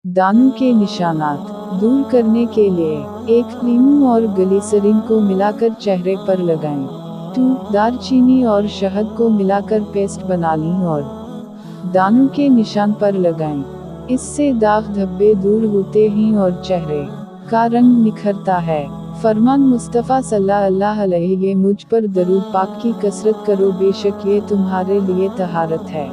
दानों के निशानात दूर करने के लिए 1 लीमू और ग्लिसरीन को मिलाकर चेहरे पर लगाएं। 2 दालचीनी और शहद को मिलाकर पेस्ट बना लें और दानों के निशान पर लगाएं। इससे दाग धब्बे दूर होते हैं और चेहरे का रंग निखरता है। फरमान मुस्तफ़ा सल्लल्लाहु अलैहि वसल्लम, मुझ पर दरूद पाक की कसरत करो, बेशक ये तुम्हारे लिए तहारत है।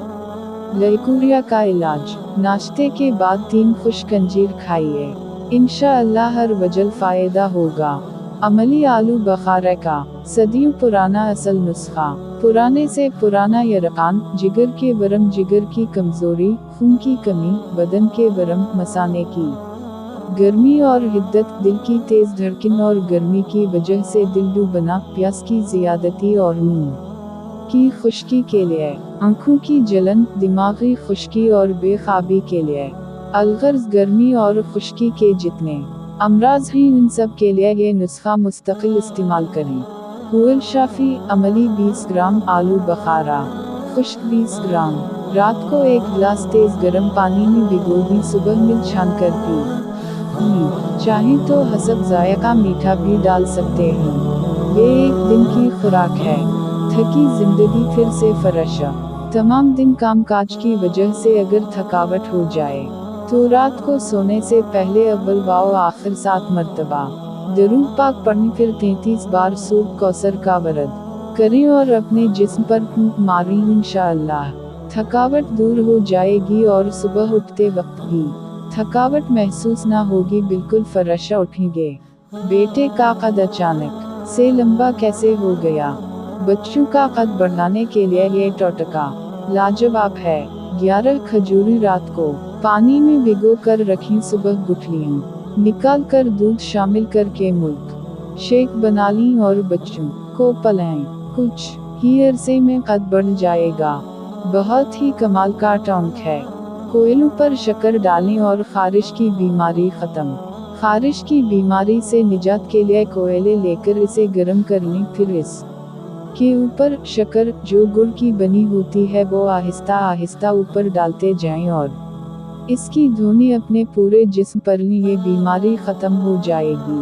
लइकुरिया का इलाज, नाश्ते के बाद 3 खुश्क अंजीर खाइए, इंशाअल्लाह हर वजल फ़ायदा होगा। अमली आलू बखारे का सदियों पुराना असल नुस्खा, पुराने से पुराना यरकान, जिगर के वरम, जिगर की कमज़ोरी, खून की कमी, बदन के वरम, मसाने की गर्मी और हिद्दत, दिल की तेज़ धड़कन और गर्मी की वजह से दिल डूबना, प्यास की ज़ियादती और मुंह की खुश्की के लिए, आँखों की जलन, दिमागी खुश्की और बेख्वाबी के लिए, अलगर्ज गर्मी और खुश्की के जितने अमराज हैं उन सब के लिए ये नुस्खा मुस्तकिल इस्तेमाल करें। हुल शाफी, अमली 20 ग्राम आलू बखारा, खुश्क 20 ग्राम, रात को 1 गिलास तेज़ गर्म पानी में भिगो दी, सुबह मिल छान कर पी। चाहे तो हसब जायका मीठा भी डाल सकते हैं। ये 1 दिन की खुराक है। थकी जिंदगी फिर से फरशा, तमाम दिन काम काज की वजह से अगर थकावट हो जाए तो रात को सोने से पहले अव्वल व आखिर 7 मरतबा दरूद पाक पढ़ें, फिर 33 बार सूरत कौसर का वरद करें और अपने जिस्म पर फूंक मारें। इंशाअल्लाह थकावट दूर हो जाएगी और सुबह उठते वक्त भी थकावट महसूस ना होगी, बिल्कुल फरशा उठेंगे। बेटे का कद अचानक से लंबा कैसे हो गया? बच्चों का कद बढ़ाने के लिए ये टोटका लाजवाब है। 11 खजूरें रात को पानी में भिगो कर रखें, सुबह गुठलियाँ निकाल कर दूध शामिल करके मिल्क शेक बना लें और बच्चों को पिलाएं। कुछ ही अरसे में कद बढ़ जाएगा। बहुत ही कमाल का टॉनिक है। कोयलों पर शक्कर डालें और खारिश की बीमारी खत्म। खारिश की बीमारी से निजात के लिए कोयले लेकर इसे गर्म कर लें, फिर इस के ऊपर शक्कर जो गुड़ की बनी होती है वो आहिस्ता आहिस्ता ऊपर डालते जाएं और इसकी धुनी अपने पूरे जिस्म पर लें, ये बीमारी खत्म हो जाएगी।